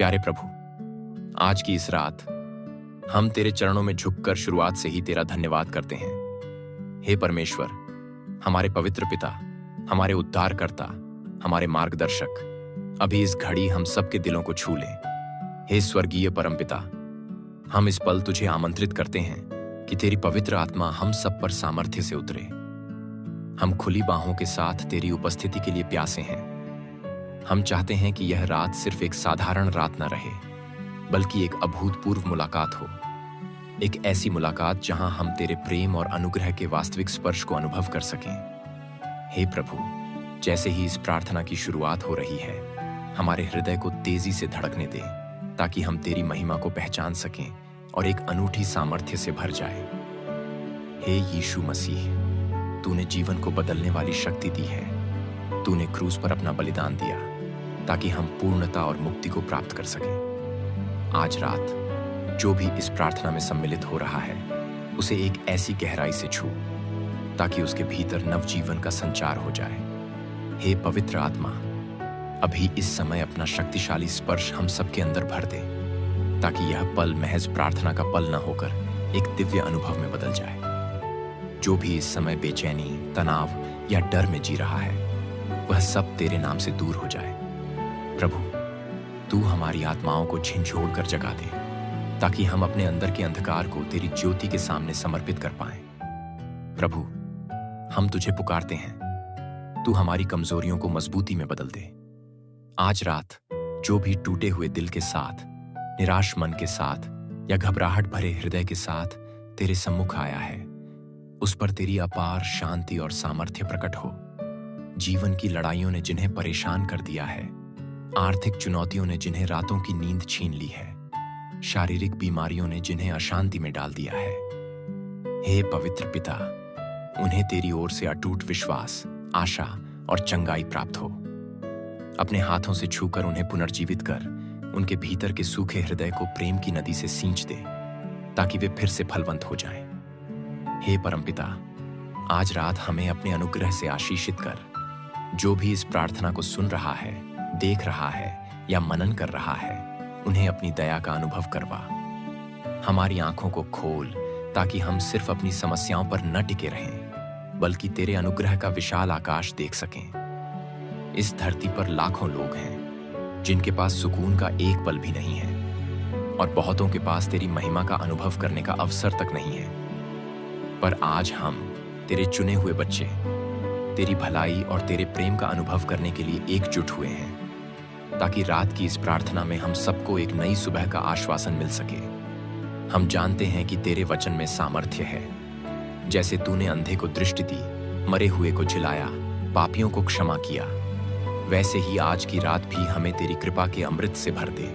प्यारे प्रभु, आज की इस रात हम तेरे चरणों में झुककर शुरुआत से ही तेरा धन्यवाद करते हैं। हे परमेश्वर, हमारे पवित्र पिता, हमारे उद्धारकर्ता, हमारे मार्गदर्शक, अभी इस घड़ी हम सबके दिलों को छू लें। हे स्वर्गीय परमपिता, हम इस पल तुझे आमंत्रित करते हैं कि तेरी पवित्र आत्मा हम सब पर सामर्थ्य से उतरे। हम खुली बाहों के साथ तेरी उपस्थिति के लिए प्यासे हैं। हम चाहते हैं कि यह रात सिर्फ एक साधारण रात न रहे, बल्कि एक अभूतपूर्व मुलाकात हो। एक ऐसी मुलाकात जहां हम तेरे प्रेम और अनुग्रह के वास्तविक स्पर्श को अनुभव कर सकें। हे प्रभु, जैसे ही इस प्रार्थना की शुरुआत हो रही है, हमारे हृदय को तेजी से धड़कने दे, ताकि हम तेरी महिमा को पहचान सकें और एक अनूठी सामर्थ्य से भर जाए। हे यीशु मसीह, तूने जीवन को बदलने वाली शक्ति दी है। तूने क्रूस पर अपना बलिदान दिया ताकि हम पूर्णता और मुक्ति को प्राप्त कर सकें। आज रात जो भी इस प्रार्थना में सम्मिलित हो रहा है, उसे एक ऐसी गहराई से छू ताकि उसके भीतर नवजीवन का संचार हो जाए। हे पवित्र आत्मा, अभी इस समय अपना शक्तिशाली स्पर्श हम सबके अंदर भर दे, ताकि यह पल महज प्रार्थना का पल न होकर एक दिव्य अनुभव में बदल जाए। जो भी इस समय बेचैनी, तनाव या डर में जी रहा है, वह सब तेरे नाम से दूर हो जाए। प्रभु, तू हमारी आत्माओं को झिझोड़ कर जगा दे, ताकि हम अपने अंदर के अंधकार को तेरी ज्योति के सामने समर्पित कर पाएं। प्रभु, हम तुझे पुकारते हैं, तू हमारी कमजोरियों को मजबूती में बदल दे। आज रात जो भी टूटे हुए दिल के साथ, निराश मन के साथ या घबराहट भरे हृदय के साथ तेरे सम्मुख आया है, उस पर तेरी अपार शांति और सामर्थ्य प्रकट हो। जीवन की लड़ाइयों ने जिन्हें परेशान कर दिया है, आर्थिक चुनौतियों ने जिन्हें रातों की नींद छीन ली है, शारीरिक बीमारियों ने जिन्हें अशांति में डाल दिया है, हे पवित्र पिता, उन्हें तेरी ओर से अटूट विश्वास, आशा और चंगाई प्राप्त हो। अपने हाथों से छूकर उन्हें पुनर्जीवित कर, उनके भीतर के सूखे हृदय को प्रेम की नदी से सींच दे, ताकि वे फिर से फलवंत हो जाएं। हे परमपिता, आज रात हमें अपने अनुग्रह से आशीषित कर। जो भी इस प्रार्थना को सुन रहा है, देख रहा है या मनन कर रहा है, उन्हें अपनी दया का अनुभव करवा। हमारी आंखों को खोल, ताकि हम सिर्फ अपनी समस्याओं पर न टिके रहें, बल्कि तेरे अनुग्रह का विशाल आकाश देख सकें। इस धरती पर लाखों लोग हैं जिनके पास सुकून का एक पल भी नहीं है, और बहुतों के पास तेरी महिमा का अनुभव करने का अवसर तक नहीं है। पर आज हम, तेरे चुने हुए बच्चे, तेरी भलाई और तेरे प्रेम का अनुभव करने के लिए एकजुट हुए हैं, ताकि रात की इस प्रार्थना में हम सबको एक नई सुबह का आश्वासन मिल सके। हम जानते हैं कि तेरे वचन में सामर्थ्य है। जैसे तूने अंधे को दृष्टि दी, मरे हुए को जिलाया, पापियों को क्षमा किया, वैसे ही आज की रात भी हमें तेरी कृपा के अमृत से भर दे।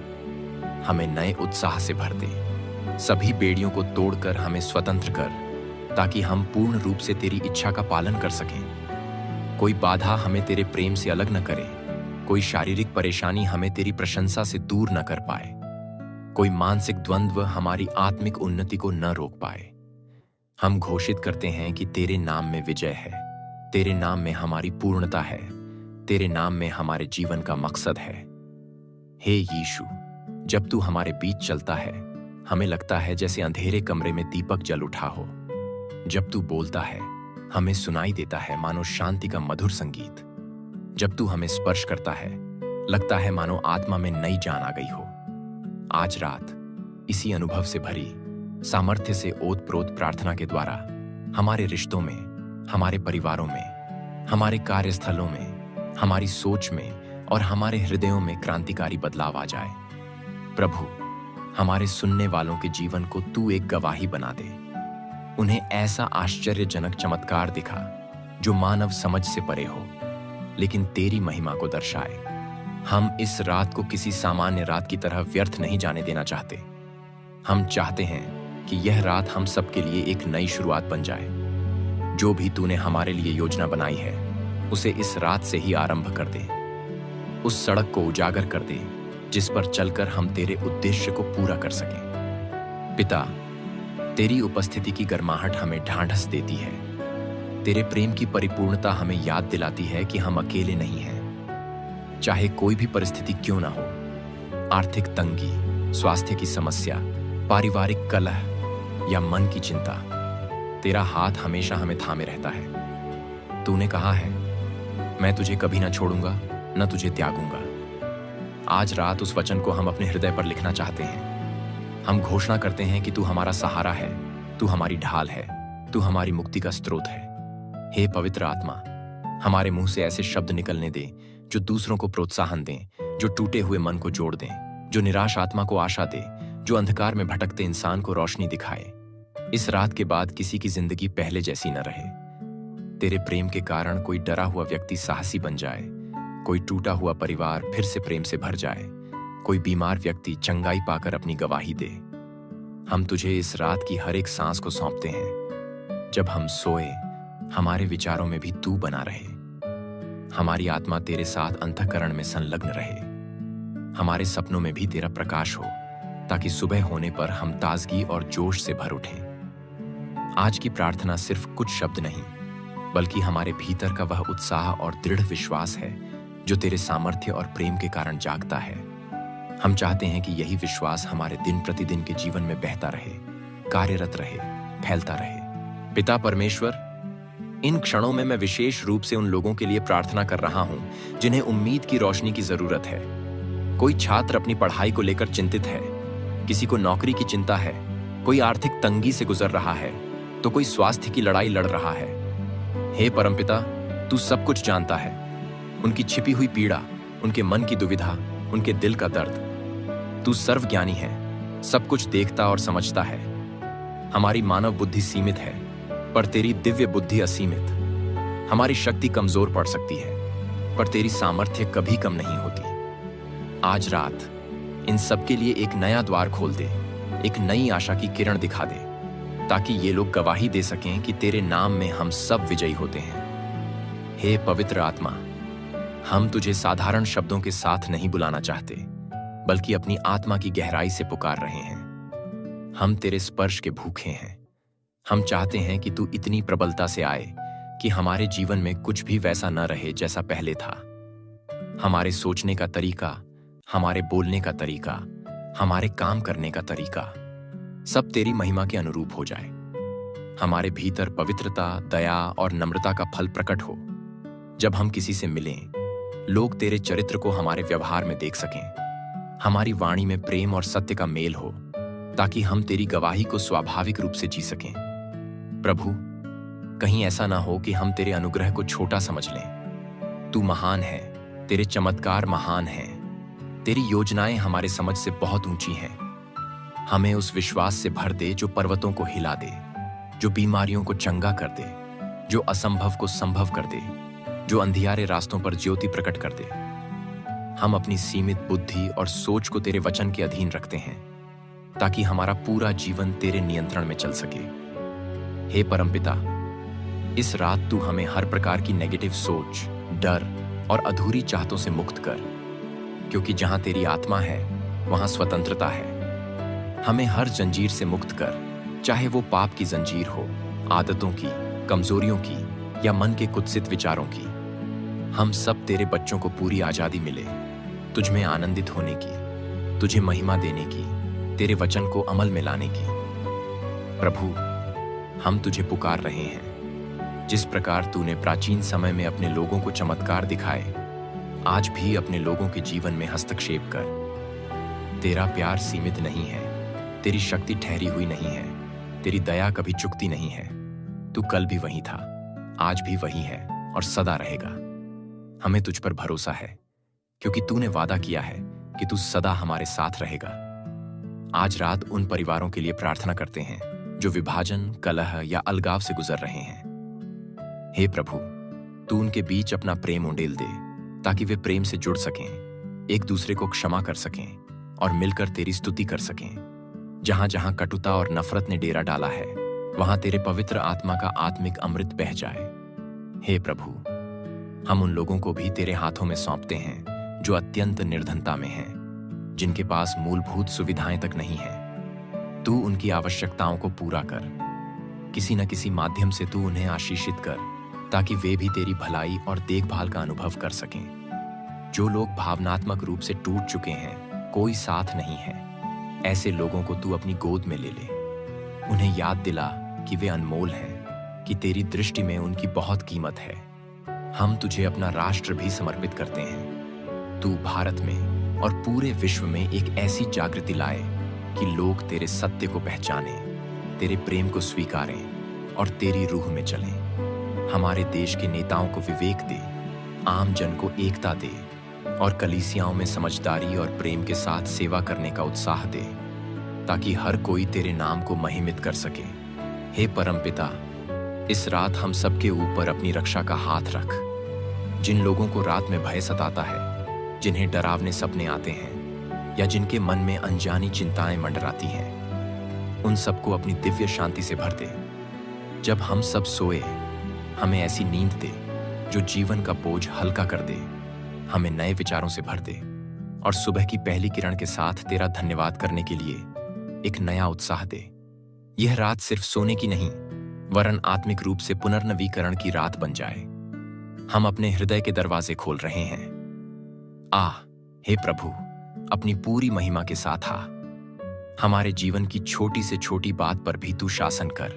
हमें नए उत्साह से भर दे। सभी बेड़ियों को तोड़कर हमें स्वतंत्र कर, ताकि हम पूर्ण रूप से तेरी इच्छा का पालन कर सकें। कोई बाधा हमें तेरे प्रेम से अलग न करे, कोई शारीरिक परेशानी हमें तेरी प्रशंसा से दूर न कर पाए, कोई मानसिक द्वंद्व हमारी आत्मिक उन्नति को न रोक पाए। हम घोषित करते हैं कि तेरे नाम में विजय है, तेरे नाम में हमारी पूर्णता है, तेरे नाम में हमारे जीवन का मकसद है। हे यीशु, जब तू हमारे बीच चलता है, हमें लगता है जैसे अंधेरे कमरे में दीपक जल उठा हो। जब तू बोलता है, हमें सुनाई देता है मानो शांति का मधुर संगीत। जब तू हमें स्पर्श करता है, लगता है मानो आत्मा में नई जान आ गई हो। आज रात इसी अनुभव से भरी, सामर्थ्य से ओतप्रोत प्रार्थना के द्वारा हमारे रिश्तों में, हमारे परिवारों में, हमारे कार्यस्थलों में, हमारी सोच में और हमारे हृदयों में क्रांतिकारी बदलाव आ जाए। प्रभु, हमारे सुनने वालों के जीवन को तू एक गवाही बना दे। उन्हें ऐसा आश्चर्यजनक चमत्कार दिखा जो मानव समझ से परे हो, लेकिन तेरी महिमा को दर्शाए। हम इस रात को किसी सामान्य रात की तरह व्यर्थ नहीं जाने देना चाहते। हम चाहते हैं कि यह रात हम सबके लिए एक नई शुरुआत बन जाए। जो भी तूने हमारे लिए योजना बनाई है, उसे इस रात से ही आरंभ कर दे। उस सड़क को उजागर कर दे जिस पर चलकर हम तेरे उद्देश्य को पूरा कर सकें। पिता, तेरी उपस्थिति की गर्माहट हमें ढांढस देती है। तेरे प्रेम की परिपूर्णता हमें याद दिलाती है कि हम अकेले नहीं हैं। चाहे कोई भी परिस्थिति क्यों ना हो, आर्थिक तंगी, स्वास्थ्य की समस्या, पारिवारिक कलह या मन की चिंता, तेरा हाथ हमेशा हमें थामे रहता है। तूने कहा है, मैं तुझे कभी ना छोड़ूंगा, न तुझे त्यागूंगा। आज रात उस वचन को हम अपने हृदय पर लिखना चाहते हैं। हम घोषणा करते हैं कि तू हमारा सहारा है, तू हमारी ढाल है, तू हमारी मुक्ति का स्रोत है। हे पवित्र आत्मा, हमारे मुंह से ऐसे शब्द निकलने दे जो दूसरों को प्रोत्साहन दें, जो टूटे हुए मन को जोड़ दें, जो निराश आत्मा को आशा दे, जो अंधकार में भटकते इंसान को रोशनी दिखाए। इस रात के बाद किसी की जिंदगी पहले जैसी न रहे। तेरे प्रेम के कारण कोई डरा हुआ व्यक्ति साहसी बन जाए, कोई टूटा हुआ परिवार फिर से प्रेम से भर जाए, कोई बीमार व्यक्ति चंगाई पाकर अपनी गवाही दे। हम तुझे इस रात की हर एक सांस को सौंपते हैं। जब हम सोए, हमारे विचारों में भी तू बना रहे, हमारी आत्मा तेरे साथ अंतःकरण में संलग्न रहे, हमारे सपनों में भी तेरा प्रकाश हो, ताकि सुबह होने पर हम ताजगी और जोश से भर उठें। आज की प्रार्थना सिर्फ कुछ शब्द नहीं, बल्कि हमारे भीतर का वह उत्साह और दृढ़ विश्वास है जो तेरे सामर्थ्य और प्रेम के कारण जागता है। हम चाहते हैं कि यही विश्वास हमारे दिन प्रतिदिन के जीवन में बहता रहे, कार्यरत रहे, फैलता रहे। पिता परमेश्वर, इन क्षणों में मैं विशेष रूप से उन लोगों के लिए प्रार्थना कर रहा हूं जिन्हें उम्मीद की रोशनी की जरूरत है। कोई छात्र अपनी पढ़ाई को लेकर चिंतित है, किसी को नौकरी की चिंता है, कोई आर्थिक तंगी से गुजर रहा है, तो कोई स्वास्थ्य की लड़ाई लड़ रहा है। हे परमपिता, तू सब कुछ जानता है, उनकी छिपी हुई पीड़ा, उनके मन की दुविधा, उनके दिल का दर्द। तू सर्वज्ञानी है, सब कुछ देखता और समझता है। हमारी मानव बुद्धि सीमित है, पर तेरी दिव्य बुद्धि असीमित। हमारी शक्ति कमजोर पड़ सकती है, पर तेरी सामर्थ्य कभी कम नहीं होती। आज रात इन सब के लिए एक नया द्वार खोल दे, एक नई आशा की किरण दिखा दे, ताकि ये लोग गवाही दे सकें कि तेरे नाम में हम सब विजयी होते हैं। हे पवित्र आत्मा, हम तुझे साधारण शब्दों के साथ नहीं बुलाना चाहते, बल्कि अपनी आत्मा की गहराई से पुकार रहे हैं। हम तेरे स्पर्श के भूखे हैं। हम चाहते हैं कि तू इतनी प्रबलता से आए कि हमारे जीवन में कुछ भी वैसा न रहे जैसा पहले था। हमारे सोचने का तरीका, हमारे बोलने का तरीका, हमारे काम करने का तरीका, सब तेरी महिमा के अनुरूप हो जाए। हमारे भीतर पवित्रता, दया और नम्रता का फल प्रकट हो। जब हम किसी से मिलें, लोग तेरे चरित्र को हमारे व्यवहार में देख सकें। हमारी वाणी में प्रेम और सत्य का मेल हो, ताकि हम तेरी गवाही को स्वाभाविक रूप से जी सकें। प्रभु, कहीं ऐसा ना हो कि हम तेरे अनुग्रह को छोटा समझ लें। तू महान है, तेरे चमत्कार महान हैं, तेरी योजनाएं हमारे समझ से बहुत ऊंची हैं। हमें उस विश्वास से भर दे जो पर्वतों को हिला दे, जो बीमारियों को चंगा कर दे, जो असंभव को संभव कर दे, जो अंधियारे रास्तों पर ज्योति प्रकट कर दे। हम अपनी सीमित बुद्धि और सोच को तेरे वचन के अधीन रखते हैं, ताकि हमारा पूरा जीवन तेरे नियंत्रण में चल सके। हे परमपिता, इस रात तू हमें हर प्रकार की नेगेटिव सोच, डर और अधूरी चाहतों से मुक्त कर, क्योंकि जहां तेरी आत्मा है वहां स्वतंत्रता है। हमें हर जंजीर से मुक्त कर, चाहे वो पाप की जंजीर हो, आदतों की, कमजोरियों की या मन के कुत्सित विचारों की। हम सब तेरे बच्चों को पूरी आजादी मिले, तुझ में आनंदित होने की, तुझे महिमा देने की, तेरे वचन को अमल में लाने की। प्रभु, हम तुझे पुकार रहे हैं। जिस प्रकार तूने प्राचीन समय में अपने लोगों को चमत्कार दिखाए, आज भी अपने लोगों के जीवन में हस्तक्षेप कर। तेरा प्यार सीमित नहीं है, तेरी शक्ति ठहरी हुई नहीं है, तेरी दया कभी चुकती नहीं है। तू कल भी वही था, आज भी वही है और सदा रहेगा। हमें तुझ पर भरोसा है, क्योंकि तूने वादा किया है कि तू सदा हमारे साथ रहेगा। आज रात उन परिवारों के लिए प्रार्थना करते हैं जो विभाजन, कलह या अलगाव से गुजर रहे हैं। हे प्रभु, तू उनके बीच अपना प्रेम उंडेल दे, ताकि वे प्रेम से जुड़ सकें, एक दूसरे को क्षमा कर सकें और मिलकर तेरी स्तुति कर सकें। जहां जहां कटुता और नफरत ने डेरा डाला है, वहां तेरे पवित्र आत्मा का आत्मिक अमृत बह जाए। हे प्रभु, हम उन लोगों को भी तेरे हाथों में सौंपते हैं जो अत्यंत निर्धनता में हैं, जिनके पास मूलभूत सुविधाएं तक नहीं है। तू उनकी आवश्यकताओं को पूरा कर, किसी न किसी माध्यम से तू उन्हें आशीषित कर, ताकि वे भी तेरी भलाई और देखभाल का अनुभव कर सकें। जो लोग भावनात्मक रूप से टूट चुके हैं, कोई साथ नहीं है, ऐसे लोगों को तू अपनी गोद में ले ले। उन्हें याद दिला कि वे अनमोल हैं, कि तेरी दृष्टि में उनकी बहुत कीमत है। हम तुझे अपना राष्ट्र भी समर्पित करते हैं। तू भारत में और पूरे विश्व में एक ऐसी जागृति लाए कि लोग तेरे सत्य को पहचानें, तेरे प्रेम को स्वीकारें और तेरी रूह में चलें। हमारे देश के नेताओं को विवेक दे, आम जन को एकता दे और कलीसियाओं में समझदारी और प्रेम के साथ सेवा करने का उत्साह दे, ताकि हर कोई तेरे नाम को महिमित कर सके। हे परमपिता, इस रात हम सबके ऊपर अपनी रक्षा का हाथ रख। जिन लोगों को रात में भय सताता है, जिन्हें डरावने सपने आते हैं या जिनके मन में अनजानी चिंताएं मंडराती हैं, उन सबको अपनी दिव्य शांति से भर दे। जब हम सब सोए, हमें ऐसी नींद दे जो जीवन का बोझ हल्का कर दे, हमें नए विचारों से भर दे और सुबह की पहली किरण के साथ तेरा धन्यवाद करने के लिए एक नया उत्साह दे। यह रात सिर्फ सोने की नहीं, वरन आत्मिक रूप से पुनर्नवीकरण की रात बन जाए। हम अपने हृदय के दरवाजे खोल रहे हैं। हे प्रभु, अपनी पूरी महिमा के साथ आ। हमारे जीवन की छोटी से छोटी बात पर भी तू शासन कर।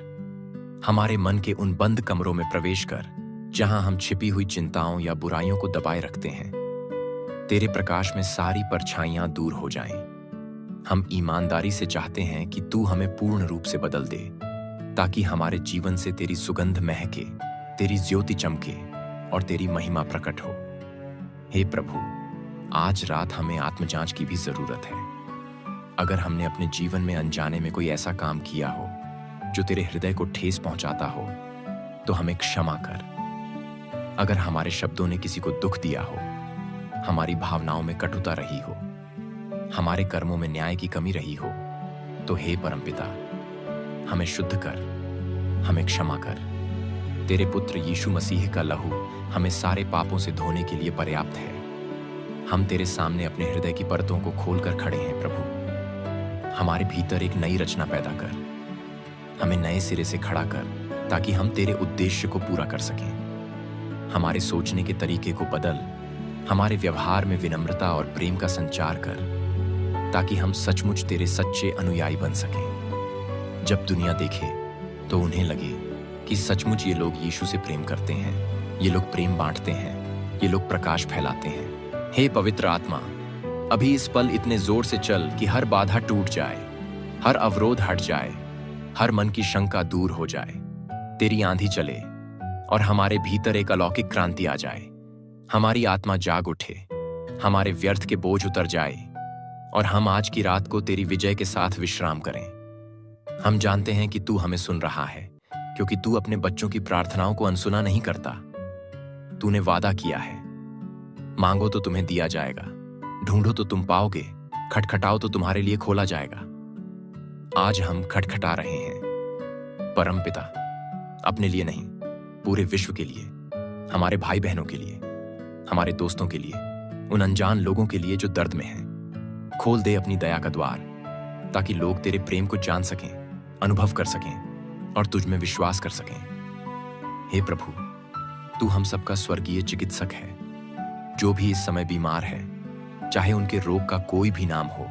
हमारे मन के उन बंद कमरों में प्रवेश कर जहां हम छिपी हुई चिंताओं या बुराइयों को दबाए रखते हैं। तेरे प्रकाश में सारी परछाइयां दूर हो जाएं। हम ईमानदारी से चाहते हैं कि तू हमें पूर्ण रूप से बदल दे, ताकि हमारे जीवन से तेरी सुगंध महके, तेरी ज्योति चमके और तेरी महिमा प्रकट हो। हे प्रभु, आज रात हमें आत्मजांच की भी जरूरत है। अगर हमने अपने जीवन में अनजाने में कोई ऐसा काम किया हो जो तेरे हृदय को ठेस पहुंचाता हो, तो हमें क्षमा कर। अगर हमारे शब्दों ने किसी को दुख दिया हो, हमारी भावनाओं में कटुता रही हो, हमारे कर्मों में न्याय की कमी रही हो, तो हे परमपिता, हमें शुद्ध कर, हमें क्षमा कर। तेरे पुत्र यीशु मसीह का लहू हमें सारे पापों से धोने के लिए पर्याप्त है। हम तेरे सामने अपने हृदय की परतों को खोलकर खड़े हैं प्रभु। हमारे भीतर एक नई रचना पैदा कर, हमें नए सिरे से खड़ा कर, ताकि हम तेरे उद्देश्य को पूरा कर सकें। हमारे सोचने के तरीके को बदल, हमारे व्यवहार में विनम्रता और प्रेम का संचार कर, ताकि हम सचमुच तेरे सच्चे अनुयायी बन सकें। जब दुनिया देखे तो उन्हें लगे कि सचमुच ये लोग यीशु से प्रेम करते हैं, ये लोग प्रेम बांटते हैं, ये लोग प्रकाश फैलाते हैं। हे पवित्र आत्मा, अभी इस पल इतने जोर से चल कि हर बाधा टूट जाए, हर अवरोध हट जाए, हर मन की शंका दूर हो जाए। तेरी आंधी चले और हमारे भीतर एक अलौकिक क्रांति आ जाए। हमारी आत्मा जाग उठे, हमारे व्यर्थ के बोझ उतर जाए और हम आज की रात को तेरी विजय के साथ विश्राम करें। हम जानते हैं कि तू हमें सुन रहा है, क्योंकि तू अपने बच्चों की प्रार्थनाओं को अनसुना नहीं करता। तूने वादा किया है, मांगो तो तुम्हें दिया जाएगा, ढूंढो तो तुम पाओगे, खटखटाओ तो तुम्हारे लिए खोला जाएगा। आज हम खटखटा रहे हैं परमपिता, अपने लिए नहीं, पूरे विश्व के लिए, हमारे भाई बहनों के लिए, हमारे दोस्तों के लिए, उन अनजान लोगों के लिए जो दर्द में हैं। खोल दे अपनी दया का द्वार, ताकि लोग तेरे प्रेम को जान सकें, अनुभव कर सकें और तुझ में विश्वास कर सकें। हे प्रभु, तू हम सबका स्वर्गीय चिकित्सक है। जो भी इस समय बीमार है, चाहे उनके रोग का कोई भी नाम हो,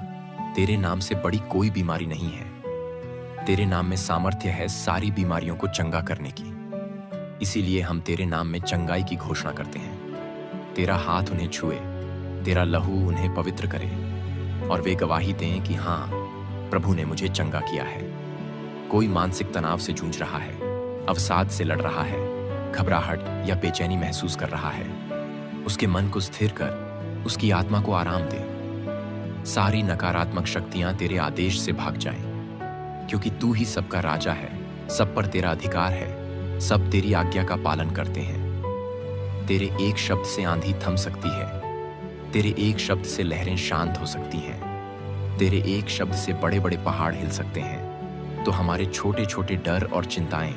तेरे नाम से बड़ी कोई बीमारी नहीं है। तेरे नाम में सामर्थ्य है सारी बीमारियों को चंगा करने की। इसीलिए हम तेरे नाम में चंगाई की घोषणा करते हैं। तेरा हाथ उन्हें छुए, तेरा लहू उन्हें पवित्र करे और वे गवाही दें कि हाँ, प्रभु ने मुझे चंगा किया है। कोई मानसिक तनाव से जूझ रहा है, अवसाद से लड़ रहा है, घबराहट या बेचैनी महसूस कर रहा है, उसके मन को स्थिर कर, उसकी आत्मा को आराम दे। सारी नकारात्मक शक्तियां तेरे आदेश से भाग जाएं, क्योंकि तू ही सबका राजा है, सब पर तेरा अधिकार है, सब तेरी आज्ञा का पालन करते हैं। तेरे एक शब्द से आंधी थम सकती है, तेरे एक शब्द से लहरें शांत हो सकती हैं, तेरे एक शब्द से बड़े बड़े पहाड़ हिल सकते हैं। तो हमारे छोटे छोटे डर और चिंताएं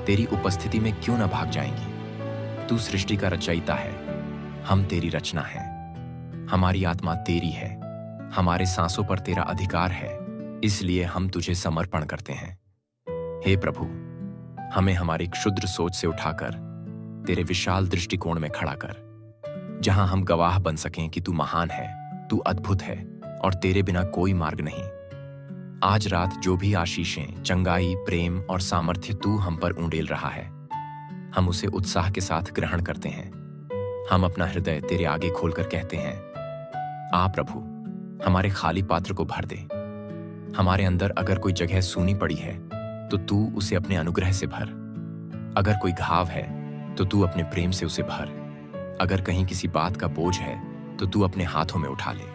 तेरी उपस्थिति में क्यों न भाग जाएंगी। तू सृष्टि का रचयिता है, हम तेरी रचना है, हमारी आत्मा तेरी है, हमारे सांसों पर तेरा अधिकार है, इसलिए हम तुझे समर्पण करते हैं। हे प्रभु, हमें हमारी क्षुद्र सोच से उठाकर तेरे विशाल दृष्टिकोण में खड़ा कर, जहां हम गवाह बन सकें कि तू महान है, तू अद्भुत है और तेरे बिना कोई मार्ग नहीं। आज रात जो भी आशीषें, चंगाई, प्रेम और सामर्थ्य तू हम पर उंडेल रहा है, हम उसे उत्साह के साथ ग्रहण करते हैं। हम अपना हृदय तेरे आगे खोलकर कहते हैं, आ प्रभु, हमारे खाली पात्र को भर दे। हमारे अंदर अगर कोई जगह सूनी पड़ी है तो तू उसे अपने अनुग्रह से भर। अगर कोई घाव है तो तू अपने प्रेम से उसे भर। अगर कहीं किसी बात का बोझ है तो तू अपने हाथों में उठा ले।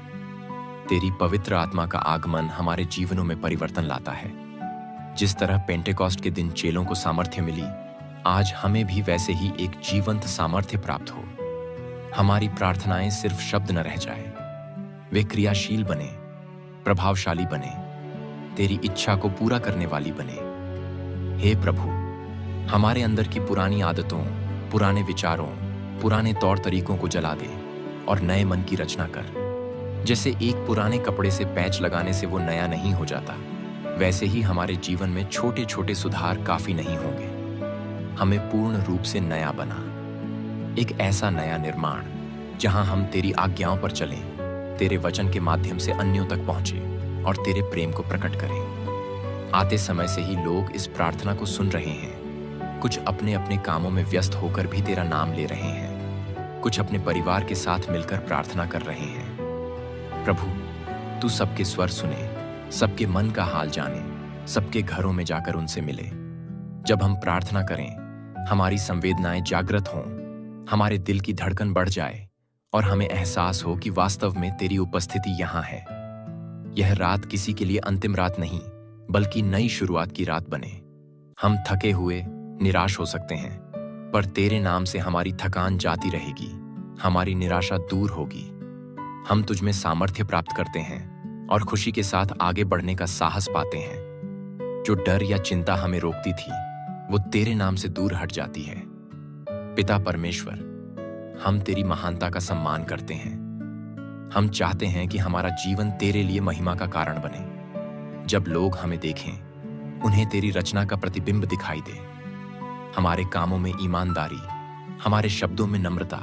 तेरी पवित्र आत्मा का आगमन हमारे जीवनों में परिवर्तन लाता है। जिस तरह पेंटेकॉस्ट के दिन चेलों को सामर्थ्य मिली, आज हमें भी वैसे ही एक जीवंत सामर्थ्य प्राप्त हो। हमारी प्रार्थनाएं सिर्फ शब्द न रह जाए, वे क्रियाशील बने, प्रभावशाली बने, तेरी इच्छा को पूरा करने वाली बने। हे प्रभु, हमारे अंदर की पुरानी आदतों, पुराने विचारों, पुराने तौर तरीकों को जला दे और नए मन की रचना कर। जैसे एक पुराने कपड़े से पैच लगाने से वो नया नहीं हो जाता, वैसे ही हमारे जीवन में छोटे छोटे सुधार काफी नहीं होंगे। हमें पूर्ण रूप से नया बना, एक ऐसा नया निर्माण जहां हम तेरी आज्ञाओं पर चलें, तेरे वचन के माध्यम से अन्यों तक पहुंचे और तेरे प्रेम को प्रकट करें। आते समय से ही लोग इस प्रार्थना को सुन रहे हैं। कुछ अपने अपने कामों में व्यस्त होकर भी तेरा नाम ले रहे हैं, कुछ अपने परिवार के साथ मिलकर प्रार्थना कर रहे हैं। प्रभु, तू सबके स्वर सुने, सबके मन का हाल जाने, सबके घरों में जाकर उनसे मिले। जब हम प्रार्थना करें, हमारी संवेदनाएं जागृत हों, हमारे दिल की धड़कन बढ़ जाए और हमें एहसास हो कि वास्तव में तेरी उपस्थिति यहाँ है। यह रात किसी के लिए अंतिम रात नहीं, बल्कि नई शुरुआत की रात बने। हम थके हुए, निराश हो सकते हैं, पर तेरे नाम से हमारी थकान जाती रहेगी, हमारी निराशा दूर होगी। हम तुझ में सामर्थ्य प्राप्त करते हैं और खुशी के साथ आगे बढ़ने का साहस पाते हैं। जो डर या चिंता हमें रोकती थी, वो तेरे नाम से दूर हट जाती है। पिता परमेश्वर, हम तेरी महानता का सम्मान करते हैं। हम चाहते हैं कि हमारा जीवन तेरे लिए महिमा का कारण बने। जब लोग हमें देखें, उन्हें तेरी रचना का प्रतिबिंब दिखाई दे। हमारे कामों में ईमानदारी, हमारे शब्दों में नम्रता,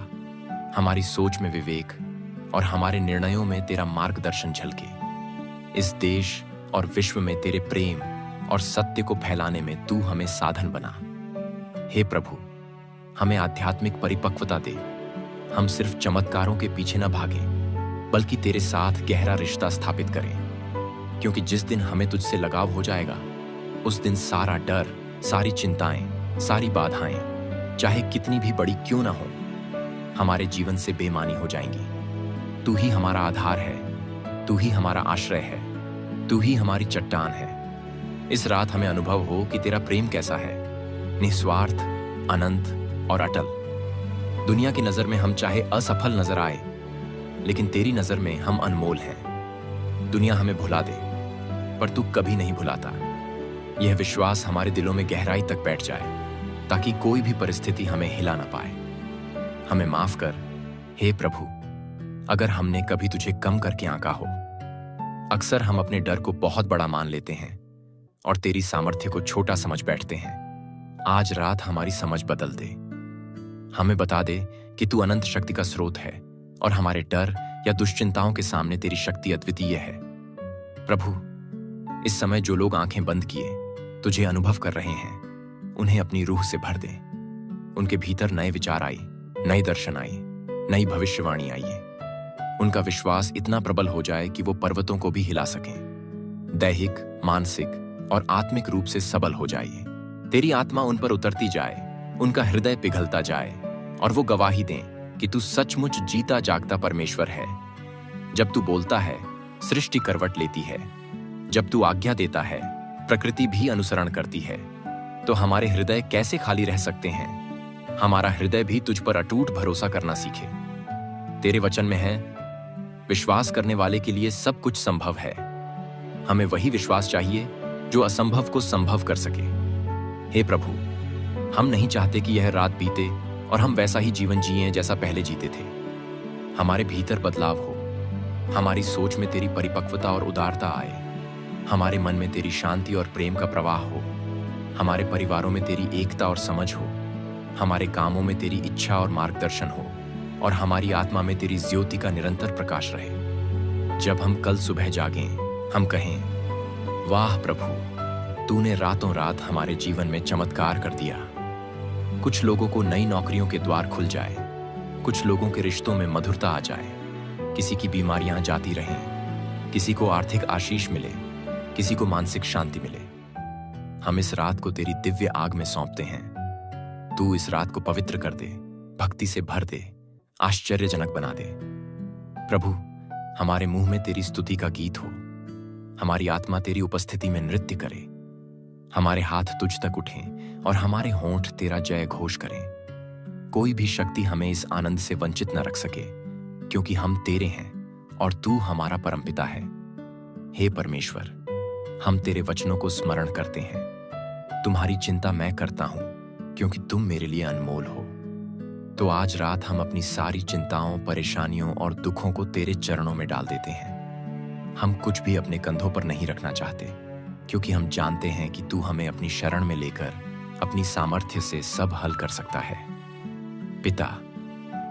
हमारी सोच में विवेक और हमारे निर्णयों में तेरा मार्गदर्शन झलके। इस देश और विश्व में तेरे प्रेम और सत्य को फैलाने में तू हमें साधन बना। हे प्रभु, हमें आध्यात्मिक परिपक्वता दे। हम सिर्फ चमत्कारों के पीछे न भागें, बल्कि तेरे साथ गहरा रिश्ता स्थापित करें। क्योंकि जिस दिन हमें तुझसे लगाव हो जाएगा, उस दिन सारा डर, सारी चिंताएं, सारी बाधाएं, चाहे कितनी भी बड़ी क्यों ना हो, हमारे जीवन से बेमानी हो जाएंगी। तू ही हमारा आधार है, तू ही हमारा आश्रय है, तू ही हमारी चट्टान है। इस रात हमें अनुभव हो कि तेरा प्रेम कैसा है, निस्वार्थ, अनंत और अटल। दुनिया की नजर में हम चाहे असफल नजर आए, लेकिन तेरी नजर में हम अनमोल हैं। दुनिया हमें भुला दे, पर तू कभी नहीं भुलाता। यह विश्वास हमारे दिलों में गहराई तक बैठ जाए, ताकि कोई भी परिस्थिति हमें हिला ना पाए। हमें माफ कर, हे प्रभु, अगर हमने कभी तुझे कम करके आंका हो। अक्सर हम अपने डर को बहुत बड़ा मान लेते हैं और तेरी सामर्थ्य को छोटा समझ बैठते हैं। आज रात हमारी समझ बदल दे। हमें बता दे कि तू अनंत शक्ति का स्रोत है और हमारे डर या दुश्चिंताओं के सामने तेरी शक्ति अद्वितीय है। प्रभु, इस समय जो लोग आंखें बंद किए तुझे अनुभव कर रहे हैं, उन्हें अपनी रूह से भर दे। उनके भीतर नए विचार आए, नए दर्शन आए, नई भविष्यवाणी आई। उनका विश्वास इतना प्रबल हो जाए कि वो पर्वतों को भी हिला सकें। दैहिक, मानसिक और आत्मिक रूप से सबल हो जाइए। तेरी आत्मा उन पर उतरती जाए, उनका हृदय पिघलता जाए और वो गवाही दें कि तू सचमुच जीता जागता परमेश्वर है। जब तू बोलता है, सृष्टि करवट लेती है। जब तू आज्ञा देता है, प्रकृति भी अनुसरण करती है। तो हमारे हृदय कैसे खाली रह सकते हैं? हमारा हृदय भी तुझ पर अटूट भरोसा करना सीखे। तेरे वचन में है, विश्वास करने वाले के लिए सब कुछ संभव है। हमें वही विश्वास चाहिए जो असंभव को संभव कर सके। हे प्रभु, हम नहीं चाहते कि यह रात बीते और हम वैसा ही जीवन जिएं जैसा पहले जीते थे। हमारे भीतर बदलाव हो, हमारी सोच में तेरी परिपक्वता और उदारता आए, हमारे मन में तेरी शांति और प्रेम का प्रवाह हो, हमारे परिवारों में तेरी एकता और समझ हो, हमारे कामों में तेरी इच्छा और मार्गदर्शन हो और हमारी आत्मा में तेरी ज्योति का निरंतर प्रकाश रहे। जब हम कल सुबह जागें, हम कहें, वाह प्रभु, तूने रातों रात हमारे जीवन में चमत्कार कर दिया। कुछ लोगों को नई नौकरियों के द्वार खुल जाए, कुछ लोगों के रिश्तों में मधुरता आ जाए, किसी की बीमारियां जाती रहें, किसी को आर्थिक आशीष मिले, किसी को मानसिक शांति मिले। हम इस रात को तेरी दिव्य आग में सौंपते हैं। तू इस रात को पवित्र कर दे, भक्ति से भर दे, आश्चर्यजनक बना दे। प्रभु, हमारे मुंह में तेरी स्तुति का गीत हो, हमारी आत्मा तेरी उपस्थिति में नृत्य करे, हमारे हाथ तुझ तक उठें और हमारे होंठ तेरा जय घोष करें। कोई भी शक्ति हमें इस आनंद से वंचित न रख सके, क्योंकि हम तेरे हैं और तू हमारा परमपिता है। हे परमेश्वर, हम तेरे वचनों को स्मरण करते हैं। तुम्हारी चिंता मैं करता हूं, क्योंकि तुम मेरे लिए अनमोल हो। तो आज रात हम अपनी सारी चिंताओं, परेशानियों और दुखों को तेरे चरणों में डाल देते हैं। हम कुछ भी अपने कंधों पर नहीं रखना चाहते, क्योंकि हम जानते हैं कि तू हमें अपनी शरण में लेकर अपनी सामर्थ्य से सब हल कर सकता है। पिता,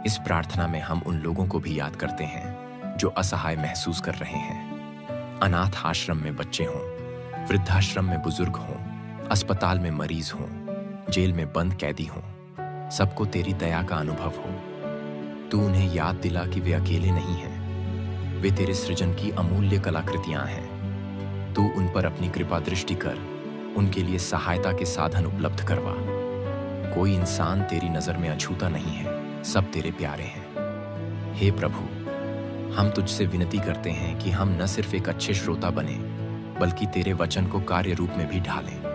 इस प्रार्थना में हम उन लोगों को भी याद करते हैं जो असहाय महसूस कर रहे हैं। अनाथ आश्रम में बच्चे हों, वृद्धाश्रम में बुजुर्ग हों, अस्पताल में मरीज हों, जेल में बंद कैदी हों, सबको तेरी दया का अनुभव हो। तू उन्हें याद दिला कि वे अकेले नहीं हैं, वे तेरे सृजन की अमूल्य कलाकृतियां हैं। तू उन पर अपनी कृपा दृष्टि कर, उनके लिए सहायता के साधन उपलब्ध करवा। कोई इंसान तेरी नजर में अछूता नहीं है, सब तेरे प्यारे हैं। हे प्रभु, हम तुझसे विनती करते हैं कि हम न सिर्फ एक अच्छे श्रोता बने, बल्कि तेरे वचन को कार्य रूप में भी ढालें।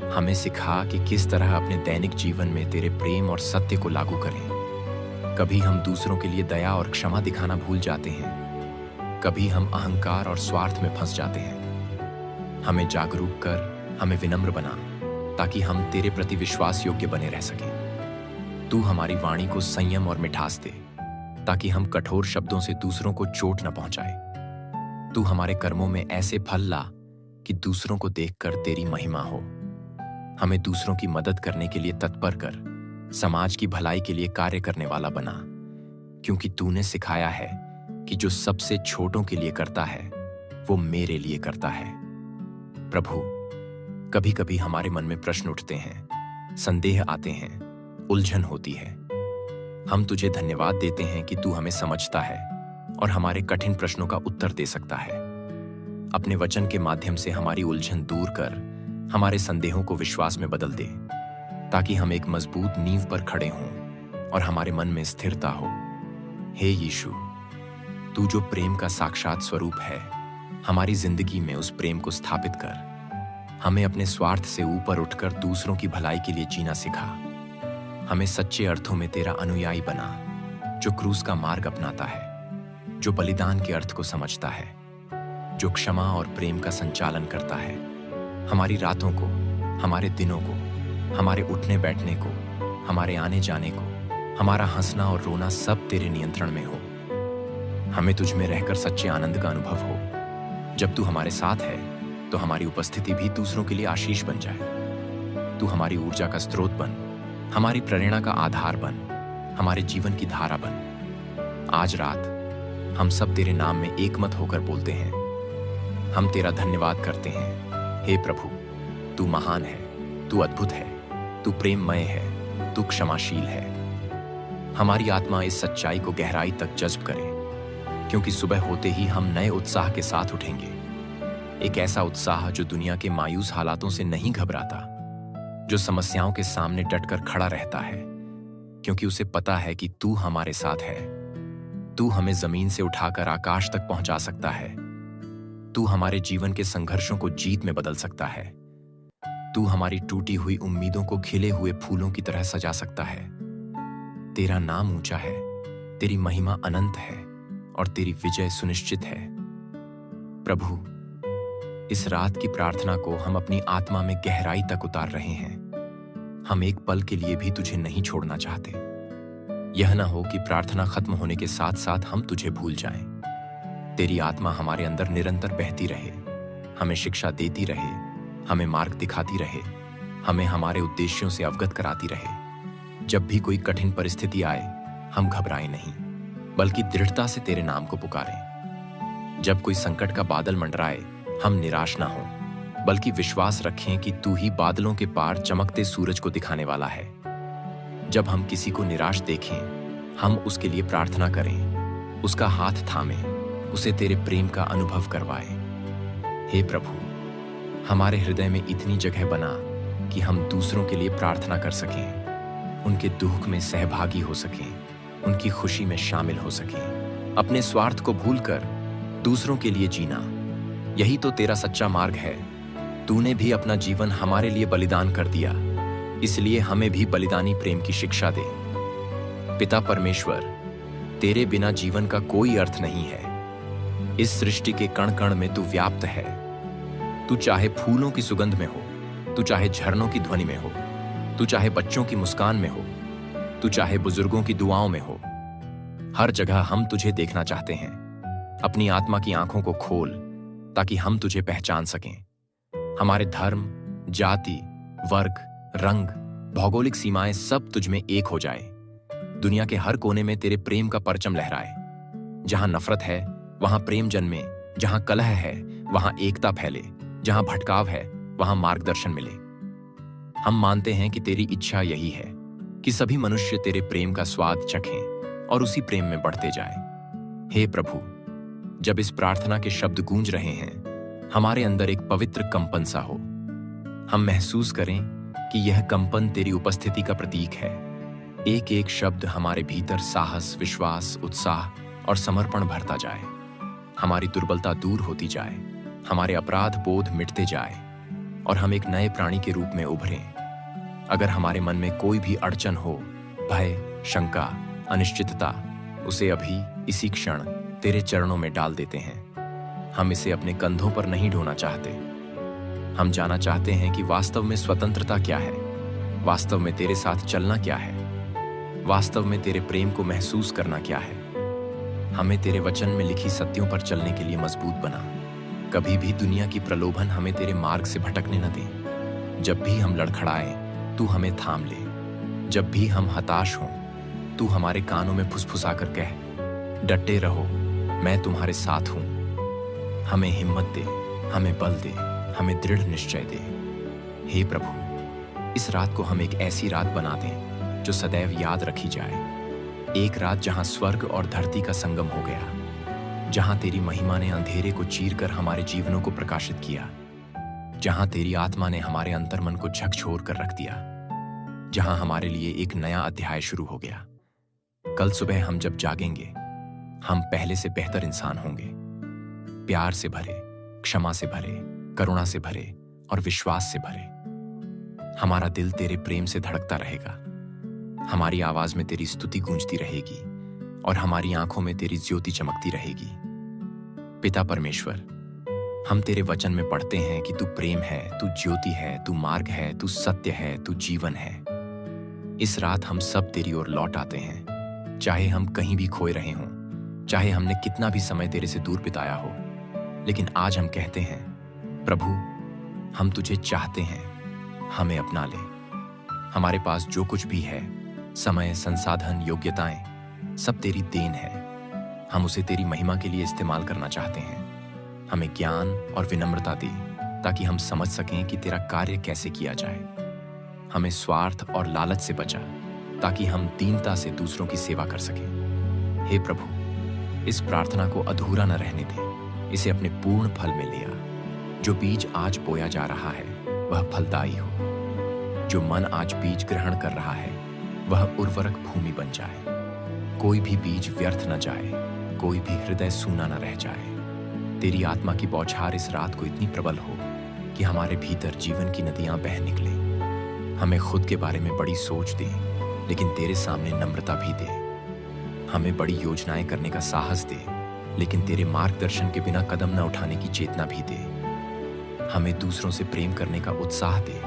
हमें सिखा कि किस तरह अपने दैनिक जीवन में तेरे प्रेम और सत्य को लागू करें। कभी हम दूसरों के लिए दया और क्षमा दिखाना भूल जाते हैं, कभी हम अहंकार और स्वार्थ में फंस जाते हैं। हमें जागरूक कर, हमें विनम्र बना, ताकि हम तेरे प्रति विश्वास योग्य बने रह सकें। तू हमारी वाणी को संयम और मिठास दे, ताकि हम कठोर शब्दों से दूसरों को चोट न पहुंचाए। तू हमारे कर्मों में ऐसे फल ला कि दूसरों को देखकर तेरी महिमा हो। हमें दूसरों की मदद करने के लिए तत्पर कर, समाज की भलाई के लिए कार्य करने वाला बना, क्योंकि तूने सिखाया है कि जो सबसे छोटों के लिए करता है, वो मेरे लिए करता है। प्रभु, कभी कभी हमारे मन में प्रश्न उठते हैं, संदेह आते हैं, उलझन होती है। हम तुझे धन्यवाद देते हैं कि तू हमें समझता है और हमारे कठिन प्रश्नों का उत्तर दे सकता है। अपने वचन के माध्यम से हमारी उलझन दूर कर, हमारे संदेहों को विश्वास में बदल दे, ताकि हम एक मजबूत नींव पर खड़े हों और हमारे मन में स्थिरता हो। हे यीशु, तू जो प्रेम का साक्षात स्वरूप है, हमारी जिंदगी में उस प्रेम को स्थापित कर। हमें अपने स्वार्थ से ऊपर उठकर दूसरों की भलाई के लिए जीना सिखा। हमें सच्चे अर्थों में तेरा अनुयायी बना, जो क्रूस का मार्ग अपनाता है, जो बलिदान के अर्थ को समझता है, जो क्षमा और प्रेम का संचालन करता है। हमारी रातों को, हमारे दिनों को, हमारे उठने बैठने को, हमारे आने जाने को, हमारा हंसना और रोना सब तेरे नियंत्रण में हो। हमें तुझ में रहकर सच्चे आनंद का अनुभव हो। जब तू हमारे साथ है, तो हमारी उपस्थिति भी दूसरों के लिए आशीष बन जाए। तू हमारी ऊर्जा का स्रोत बन, हमारी प्रेरणा का आधार बन, हमारे जीवन की धारा बन। आज रात हम सब तेरे नाम में एकमत होकर बोलते हैं, हम तेरा धन्यवाद करते हैं। हे प्रभु, तू महान है, तू अद्भुत है, तू प्रेममय है, तू क्षमाशील है। हमारी आत्मा इस सच्चाई को गहराई तक जज्ब करे, क्योंकि सुबह होते ही हम नए उत्साह के साथ उठेंगे। एक ऐसा उत्साह जो दुनिया के मायूस हालातों से नहीं घबराता, जो समस्याओं के सामने डटकर खड़ा रहता है, क्योंकि उसे पता है कि तू हमारे साथ है। तू हमें जमीन से उठाकर आकाश तक पहुंचा सकता है। तू हमारे जीवन के संघर्षों को जीत में बदल सकता है। तू हमारी टूटी हुई उम्मीदों को खिले हुए फूलों की तरह सजा सकता है। तेरा नाम ऊंचा है, तेरी महिमा अनंत है और तेरी विजय सुनिश्चित है। प्रभु, इस रात की प्रार्थना को हम अपनी आत्मा में गहराई तक उतार रहे हैं। हम एक पल के लिए भी तुझे नहीं छोड़ना चाहते। यह न हो कि प्रार्थना खत्म होने के साथ साथ हम तुझे भूल जाएं। तेरी आत्मा हमारे अंदर निरंतर बहती रहे, हमें शिक्षा देती रहे, हमें मार्ग दिखाती रहे, हमें हमारे उद्देश्यों से अवगत कराती रहे। जब भी कोई कठिन परिस्थिति आए, हम घबराएं नहीं, बल्कि दृढ़ता से तेरे नाम को पुकारें। जब कोई संकट का बादल मंडराए, हम निराश ना हों, बल्कि विश्वास रखें कि तू ही बादलों के पार चमकते सूरज को दिखाने वाला है। जब हम किसी को निराश देखें, हम उसके लिए प्रार्थना करें, उसका हाथ थामें, उसे तेरे प्रेम का अनुभव करवाएं। हे प्रभु, हमारे हृदय में इतनी जगह बना कि हम दूसरों के लिए प्रार्थना कर सकें, उनके दुख में सहभागी हो सकें, उनकी खुशी में शामिल हो सकें, अपने स्वार्थ को भूलकर दूसरों के लिए जीना। यही तो तेरा सच्चा मार्ग है। तूने भी अपना जीवन हमारे लिए बलिदान कर दिया, इसलिए हमें भी बलिदानी प्रेम की शिक्षा दे। पिता परमेश्वर, तेरे बिना जीवन का कोई अर्थ नहीं है। इस सृष्टि के कण कण में तू व्याप्त है। तू चाहे फूलों की सुगंध में हो, तू चाहे झरनों की ध्वनि में हो, तू चाहे बच्चों की मुस्कान में हो, तू चाहे बुजुर्गों की दुआओं में हो, हर जगह हम तुझे देखना चाहते हैं। अपनी आत्मा की आंखों को खोल ताकि हम तुझे पहचान सकें। हमारे धर्म, जाति, वर्ग, रंग, भौगोलिक सीमाएं सब तुझ में एक हो जाए। दुनिया के हर कोने में तेरे प्रेम का परचम लहराए। जहां नफरत है वहां प्रेम जन्मे, जहां कलह है वहां एकता फैले, जहां भटकाव है वहां मार्गदर्शन मिले। हम मानते हैं कि तेरी इच्छा यही है कि सभी मनुष्य तेरे प्रेम का स्वाद चखें और उसी प्रेम में बढ़ते जाएं। हे प्रभु, जब इस प्रार्थना के शब्द गूंज रहे हैं, हमारे अंदर एक पवित्र कंपन सा हो। हम महसूस करें कि यह कंपन तेरी उपस्थिति का प्रतीक है। एक एक शब्द हमारे भीतर साहस, विश्वास, उत्साह और समर्पण भरता जाए। हमारी दुर्बलता दूर होती जाए, हमारे अपराध बोध मिटते जाए और हम एक नए प्राणी के रूप में उभरें। अगर हमारे मन में कोई भी अड़चन हो, भय, शंका, अनिश्चितता, उसे अभी इसी क्षण तेरे चरणों में डाल देते हैं। हम इसे अपने कंधों पर नहीं ढोना चाहते। हम जाना चाहते हैं कि वास्तव में स्वतंत्रता क्या है, वास्तव में तेरे साथ चलना क्या है, वास्तव में तेरे प्रेम को महसूस करना क्या है। हमें तेरे वचन में लिखी सत्यों पर चलने के लिए मजबूत बना। कभी भी दुनिया की प्रलोभन हमें तेरे मार्ग से भटकने न दे। जब भी हम लड़खड़ाएं, तू हमें थाम ले। जब भी हम हताश हों, तू हमारे कानों में फुसफुसाकर कह, डटे रहो, मैं तुम्हारे साथ हूं। हमें हिम्मत दे, हमें बल दे, हमें दृढ़ निश्चय दे। हे प्रभु, इस रात को हम एक ऐसी रात बना दें जो सदैव याद रखी जाए। एक रात जहां स्वर्ग और धरती का संगम हो गया, जहां तेरी महिमा ने अंधेरे को चीरकर हमारे जीवनों को प्रकाशित किया, जहां तेरी आत्मा ने हमारे अंतर्मन को झकझोर कर रख दिया, जहां हमारे लिए एक नया अध्याय शुरू हो गया। कल सुबह हम जब जागेंगे, हम पहले से बेहतर इंसान होंगे, प्यार से भरे, क्षमा से भरे, करुणा से भरे और विश्वास से भरे। हमारा दिल तेरे प्रेम से धड़कता रहेगा, हमारी आवाज में तेरी स्तुति गूंजती रहेगी और हमारी आंखों में तेरी ज्योति चमकती रहेगी। पिता परमेश्वर, हम तेरे वचन में पढ़ते हैं कि तू प्रेम है, तू ज्योति है, तू मार्ग है, तू सत्य है, तू जीवन है। इस रात हम सब तेरी ओर लौट आते हैं, चाहे हम कहीं भी खोए रहे हों, चाहे हमने कितना भी समय तेरे से दूर बिताया हो, लेकिन आज हम कहते हैं, प्रभु, हम तुझे चाहते हैं, हमें अपना ले। हमारे पास जो कुछ भी है, समय, संसाधन, योग्यताएं, सब तेरी देन है। हम उसे तेरी महिमा के लिए इस्तेमाल करना चाहते हैं। हमें ज्ञान और विनम्रता दे ताकि हम समझ सकें कि तेरा कार्य कैसे किया जाए। हमें स्वार्थ और लालच से बचा ताकि हम दीनता से दूसरों की सेवा कर सकें। हे प्रभु, इस प्रार्थना को अधूरा न रहने दे, इसे अपने पूर्ण फल में ले आ। जो बीज आज बोया जा रहा है वह फलदायी हो। जो मन आज बीज ग्रहण कर रहा है वह उर्वरक भूमि बन जाए। कोई भी बीज व्यर्थ न जाए, कोई भी हृदय सूना न रह जाए। तेरी आत्मा की बौछार इस रात को इतनी प्रबल हो कि हमारे भीतर जीवन की नदियां बह निकलें। हमें खुद के बारे में बड़ी सोच दे, लेकिन तेरे सामने नम्रता भी दे। हमें बड़ी योजनाएं करने का साहस दे, लेकिन तेरे मार्गदर्शन के बिना कदम न उठाने की चेतना भी दे। हमें दूसरों से प्रेम करने का उत्साह दे,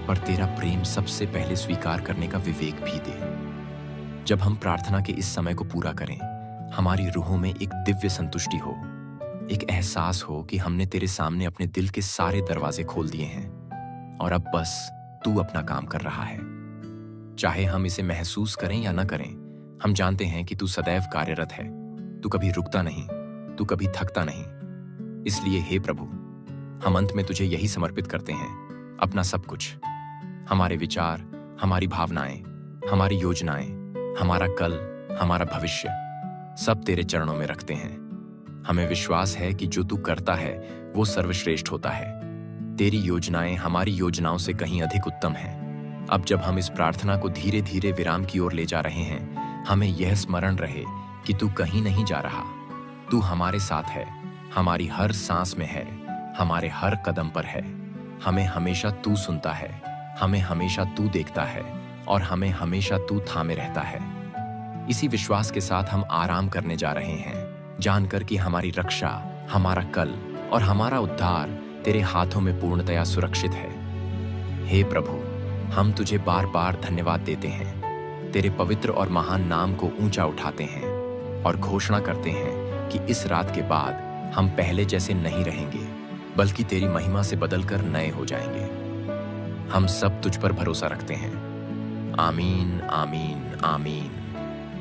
पर तेरा प्रेम सबसे पहले स्वीकार करने का विवेक भी दे। जब हम प्रार्थना के इस समय को पूरा करें, हमारी रूहों में एक दिव्य संतुष्टि हो, एक एहसास हो कि हमने तेरे सामने अपने दिल के सारे दरवाजे खोल दिए हैं और अब बस तू अपना काम कर रहा है। चाहे हम इसे महसूस करें या न करें, हम जानते हैं कि तू सदैव कार्यरत है। तू कभी रुकता नहीं, तू कभी थकता नहीं इसलिए हे प्रभु, हम अंत में तुझे यही समर्पित करते हैं, अपना सब कुछ, हमारे विचार, हमारी भावनाएं, हमारी योजनाएं, हमारा कल, हमारा भविष्य, सब तेरे चरणों में रखते हैं। हमें विश्वास है कि जो तू करता है वो सर्वश्रेष्ठ होता है। तेरी योजनाएं हमारी योजनाओं से कहीं अधिक उत्तम हैं। अब जब हम इस प्रार्थना को धीरे धीरे विराम की ओर ले जा रहे हैं, हमें यह स्मरण रहे कि तू कहीं नहीं जा रहा। तू हमारे साथ है, हमारी हर सांस में है, हमारे हर कदम पर है। हमें हमेशा तू सुनता है, हमें हमेशा तू देखता है और हमें हमेशा तू थामे रहता है। इसी विश्वास के साथ हम आराम करने जा रहे हैं, जानकर कि हमारी रक्षा, हमारा कल और हमारा उद्धार तेरे हाथों में पूर्णतया सुरक्षित है। हे प्रभु, हम तुझे बार बार धन्यवाद देते हैं, तेरे पवित्र और महान नाम को ऊंचा उठाते हैं और घोषणा करते हैं कि इस रात के बाद हम पहले जैसे नहीं रहेंगे, बल्कि तेरी महिमा से बदलकर नए हो जाएंगे। हम सब तुझ पर भरोसा रखते हैं। आमीन, आमीन, आमीन।